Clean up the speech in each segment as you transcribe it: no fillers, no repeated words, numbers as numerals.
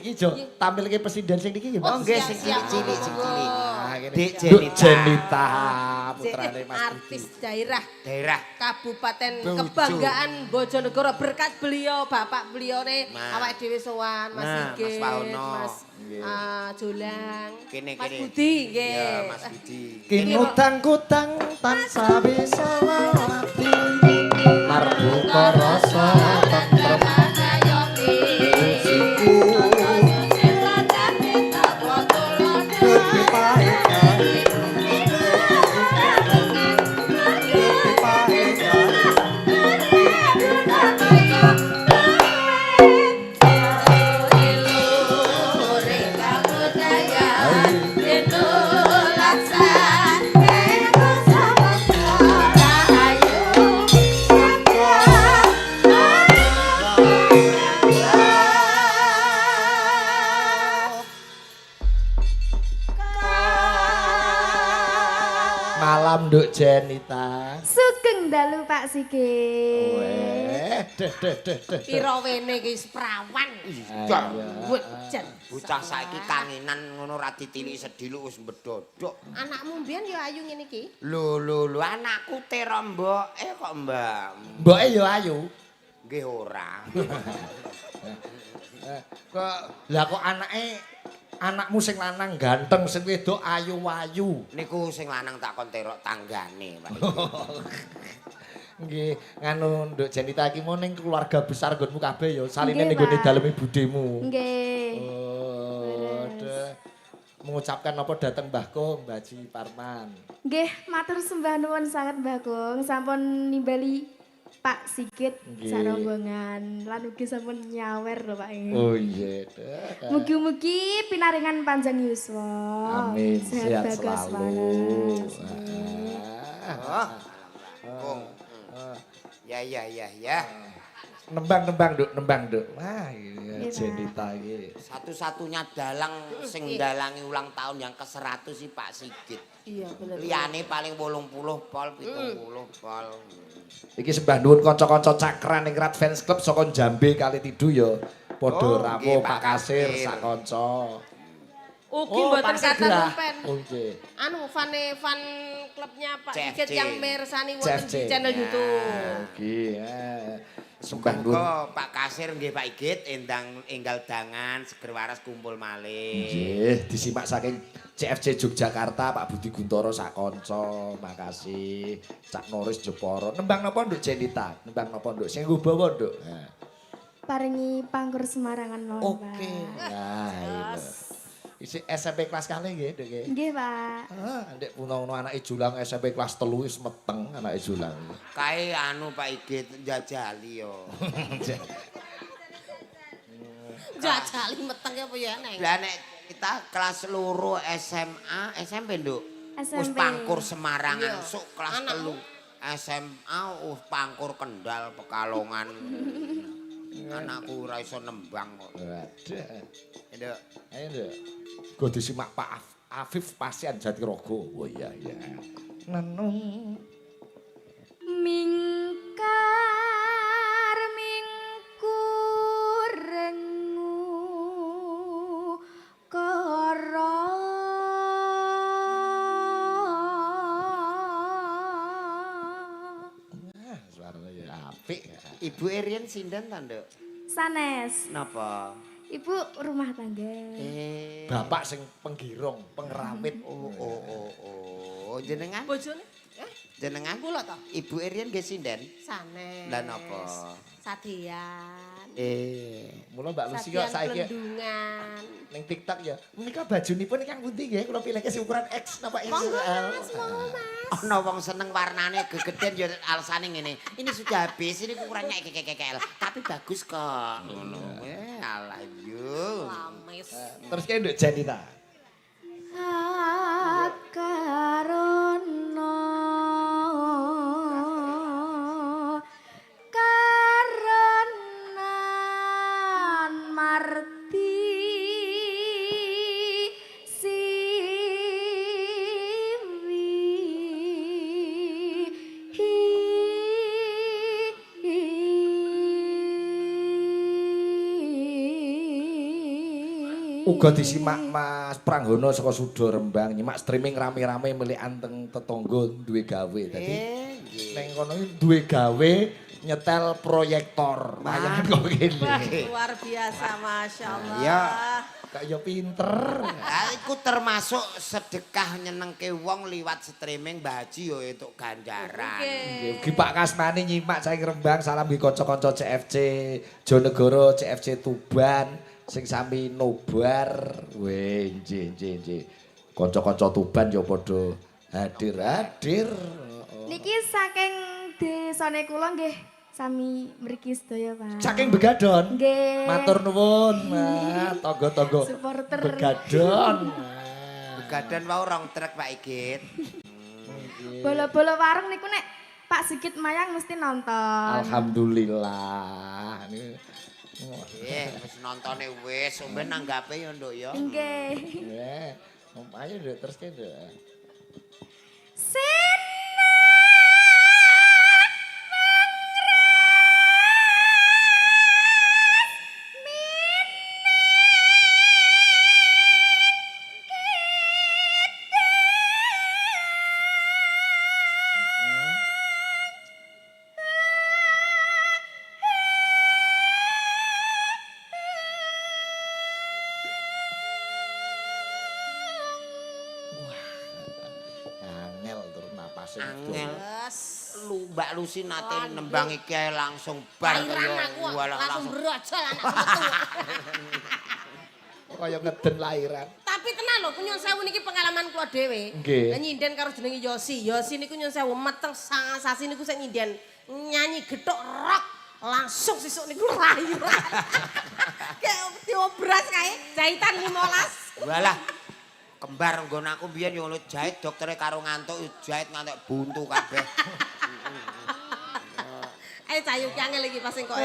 Iki Jo tampil ke presiden sing niki nggih. Oh nggih sing cilik sing cilik. Dik Jenita putrane Mas Budi. Artis daerah Daerah Kabupaten Bojo. Kebanggaan Bojonegoro berkat beliau bapak belione Nah. awake dhewe sowan Mas Nah, Sigit, Mas Wahono. Mas Jolang, Kene, Mas kene. Budi nggih. Ya Mas Budi. Kinutang-kutang tansah bisa lewati marbuka rasa tentrem usiku Gusti paeka Gusti paeka Malam Nduk Jenita. Sugeng dalu Pak Sigit. Deh. Piro wene iki perawan. Iya. Wejen. Bocah saiki kangenan ngono ra ditilik sedhilu wis mbedodok. Anakmu mbiyen ya ayu ngene iki. Lho anakku tera mboke kok Mbak. Mboke ya ayu. Nggih ora. Kok anakmu sing lanang ganteng, sing wedok ayu-ayu. Niku sing lanang tak kon terok tanggane, Pak. Nggih, nganu Nduk Jenita iki mau ning keluarga besar nggonmu kabeh ya, saline ning Nggih, gone Pak. daleme budemu. Nggih. Oh, mengucapkan apa dateng Mbahku, Mbak Ji Parman. Nggih, matur sembah nuwun sanget Mbah Gong, sampun nimbali Pak Sigit Nggih. sarombongan lan ugi sampun nyawer lho Pak. Oh iya. Mugi-mugi pinaringan panjang yuswa. Amin, sehat bagus selalu. waras. Oh. Kong. Ya. Nembang Nduk. Wah, iya Iya, Pak. Jenita iki. Satu-satunya dalang sing dalangi ulang tahun yang ke-100 sih Pak Sigit. Iya bener. Liyane paling 80 pol, 70 pol. Iki sembah nuwun kanca-kanca cakran ing Rat Fans Club saka Jambe kali tidu ya. Padha Oh, rawuh nggih, Pak Pak Kasir Kasir. sak kanca. Ugi mboten Pak kata Segera. pen. Oh nggih. Anu fan klubnya Pak CFC. Sigit yang mirsani wonten CFC. di channel Ya. YouTube. Nggih. Sembah nuwun. Muga Pak Kasir nggih Pak Igit enggal dangan seger waras kumpul malih. Nggih, disimak saking CFC Yogyakarta Pak Budi Guntoro sak kanca. Makasih. Cak Noris Jepara. Nembang napa Nduk Jenita? Nembang napa Nduk? Sing nggawa Nduk. Nah. Paringi pangkur Semarangan mawon Pak. Oke. Nah, iya. Isi SMP kelas kali nggih, Nduk nggih. Nggih Pak. Ndek puno anake Julang SMP kelas 3 wis meteng anake Julang. Kae anu Pak Igit njajali yo. Jajali meteng apa ya Neng? Lah nek kita kelas loro SMA, SMP Nduk. Wis SMP. pangkur Semarangan Iya. sok kelas Anakmu? 3. SMA pangkur Kendal Pekalongan. Anakku ora iso nembang kok. Waduh. Nduk. Ayo Nduk. Go disimak Pak Afif Pasian Jatirogo. Oh iya. Nenung Mingkar mingkurengu kara suaranya ya apik. Ibu Erian sinten ta, Nduk? sanes. Napa? Ibu rumah tangga. Bapak sing penggirong, pengrawit. Oh, jenengan? Bojone? Jenengan? Kula to. Ibu Erian nggih sinden? Sanes. Lah napa? Sadean. Mula Mbak Lucy Sadean kok saiki Blendungan. ning TikTok ya. Menika bajunipun ingkang pundi nggih? Kula pilih sing ukuran X napa Monggo XL? Mas, monggo Mas. Ana wong seneng warnane gegeden ya alasane ngene. Ini sudah habis, ini ukurannya XXL. Tapi bagus kok. Ngono. Alah yo. Lamis. Terus kayak Nduk Jenita. Akarono karenan marti siwi Uga disimak Mas Pranggono saka Sudo Rembang nyimak streaming rame-rame milih anteng tetangga duwe gawe. Dadi ning kono iki duwe gawe nyetel proyektor. Wayang kok Wah, ngene. luar biasa, Masya Allah. Ya. Kaya pinter. Nah, iku termasuk sedekah nyenengke wong liwat streaming Mbah Haji yo entuk ganjaran. Nggih, ugi Pak Kasmani nyimak saking Rembang salam nggih kanca-kanca CFC Jonegoro, CFC Tuban sing sami nobar. Weh, nggih. Kanca-kanca Tuban yo padha hadir. Niki saking desane kula nggih sami mriki sedaya, Pak. Saking Begadon. Nggih. Matur nuwun. Nah, tangga-tangga Supporter. Begadon. Begadan wae rong trek Pak Igit. Bola-bola warung niku nek Pak Sigit mayang mesti nonton. Alhamdulillah. Wis nontone wis, sampeyan nanggape yo Nduk ya. Nggih. Ayo Nduk terus Nduk. Angel tur napase. Angel. Yes. Lu Mbak Lucy nate nembang iki ae langsung bar Lahiran aku langsung berojol anak Kaya ngeden lahiran. Tapi tenan lho, nyun sewu niki pengalaman kula dhewe. Nggih. Nyinden karo jenenge Yosi. Yosi niku nyun sewu meteng sangat sasi niku sing nyinden nyanyi gethuk rock langsung sesuk niku lahiran. Kayak diobras kae jahitan 15. Walah. Kembar nggon aku biyen yo jahit doktere karo ngantuk jahit ngantuk buntu kabeh. Ayo cayu ki angel iki pas sing kok.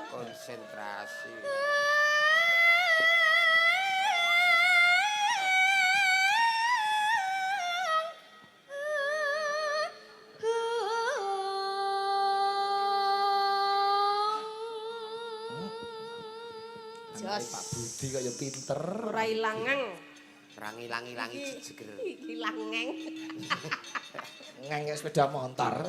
Konsentrasi. Pak Budi kaya pinter. Ora ilangang. Perang ilang-ilangi jejeger. Ilang ngeng. Ngengek sepeda motor.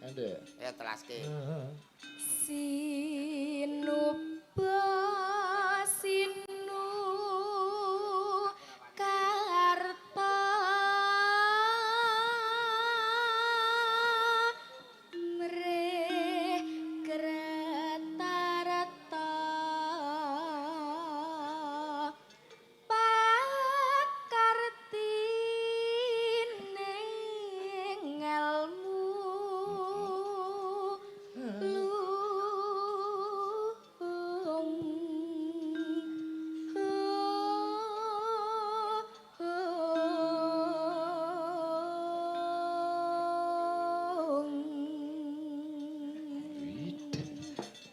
Ada. Ya telaske. Sinuba sinu karta mreh kreta-reta pakartining ngelmu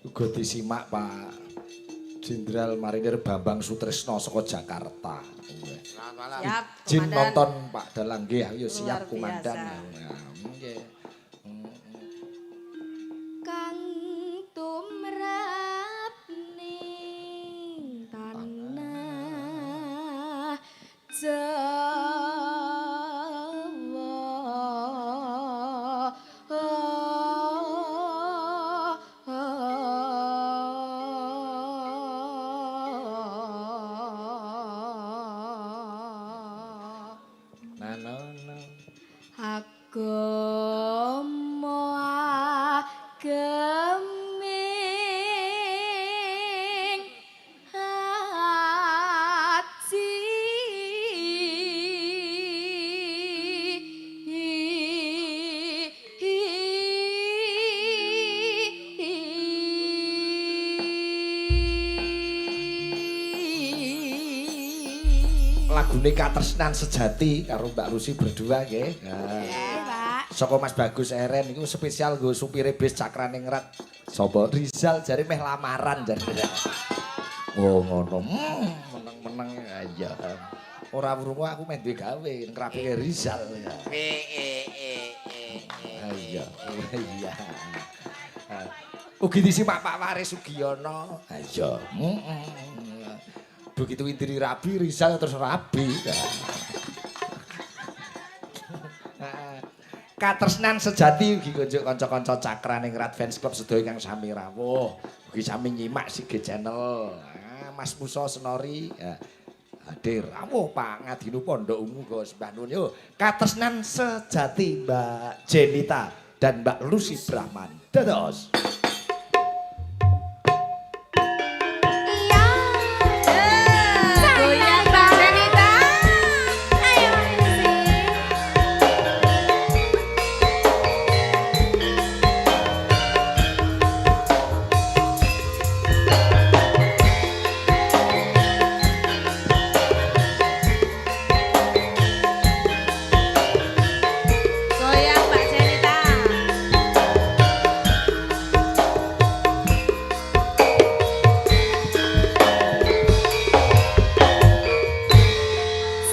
Uga disimak Pak Jenderal Marinir Bambang Sutrisno saka Jakarta. Selamat malam. Siap, Jin Komandan. nonton Pak Dalang nggih ayo siap Luar komandan. biasa. Nah, nggih. Kang tumrap ning tanah Jawa. Nanono. Agama ageming haji Lagune Katresnan Sejati karo Mbak Lucy berdua nggih. Nah. Pak. Saka Mas Bagus Eren iku spesial nggo supire bis Cakraningrat. Sapa Rizal jare meh lamaran jare. Oh ngono. Meneng-meneng aja. Ora wurungu aku meh duwe gawe ngrapike Rizal ya. Iya. Iya. Ugi disimak Pak Waris Sugiono. Ha iya. Begitu Indri rabi, Rizal terus rabi. Katresnan sejati ugi kanca-kanca cakraning Rat Fans Club sedaya ingkang sami rawuh. Ugi sami nyimak Sige Channel. Mas Musa Senori. Hadir rawuh Pak Ngadinu Pondok Ungu Gus Mbah Nun. Yo, katresnan sejati Mbak Jenita dan Mbak Lucy Brahman. Dados.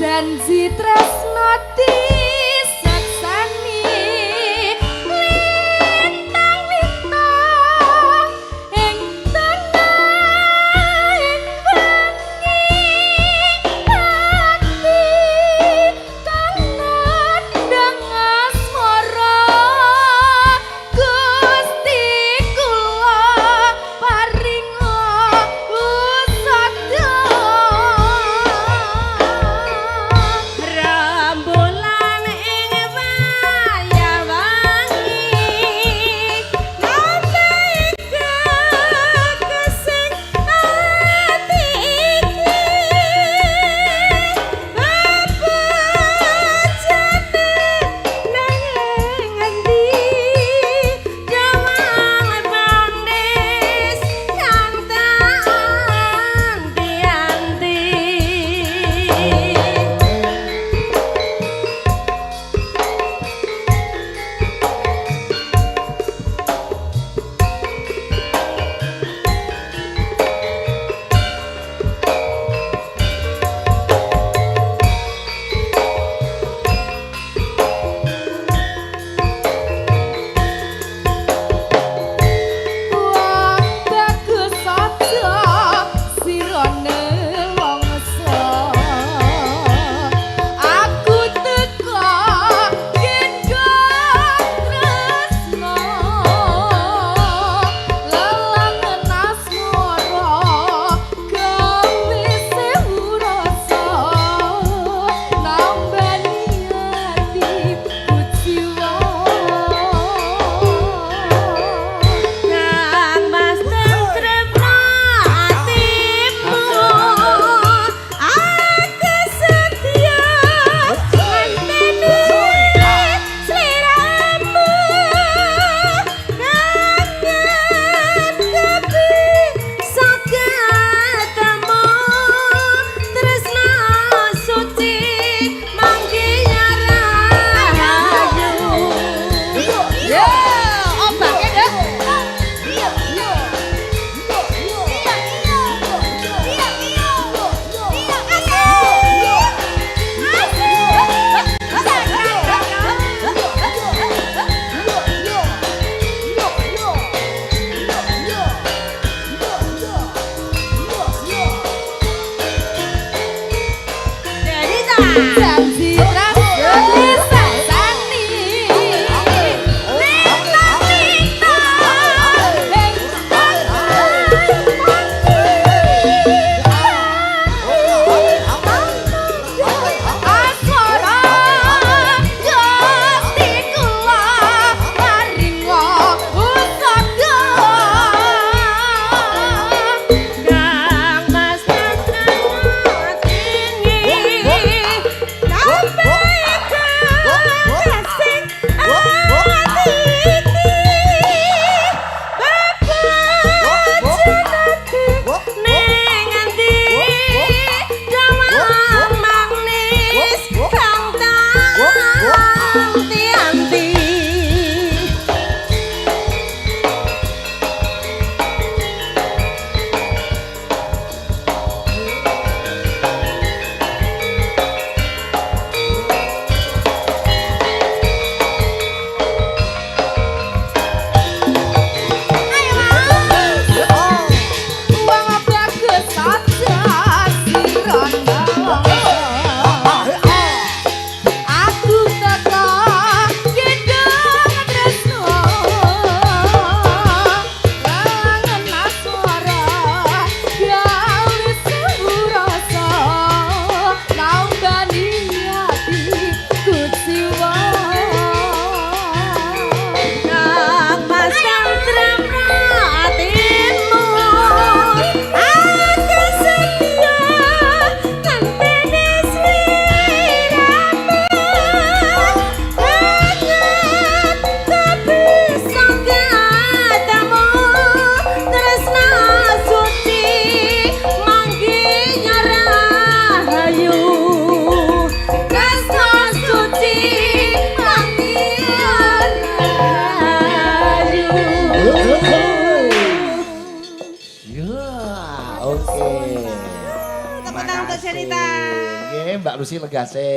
Janji tresno disekseni lintang-lintang ing tengah ing wengi ati kang nandhang asmara Gusti kula paringa usada Rembulan ing wayawangi nate kesing ati iki apa jane nang endi jawang manis kang tak anti-anti Wah bagus aja sirone longso aku teko gendong tresno lelangen asmara gawe sewu rasa nambani ati kuciwa Kang Mas tentremno atimu aku setia ngenteni sliramu kangen tapi sakatamu tresno suci manggi nyarayu yo ombake deh Janji tresno disekseni lintang-lintang ing asmara Gusti kula paringa usada Kang Mas tentremno atimu Oke. Tepuk tangan untuk Cerita. Nggih, Mbak Lucy Legase.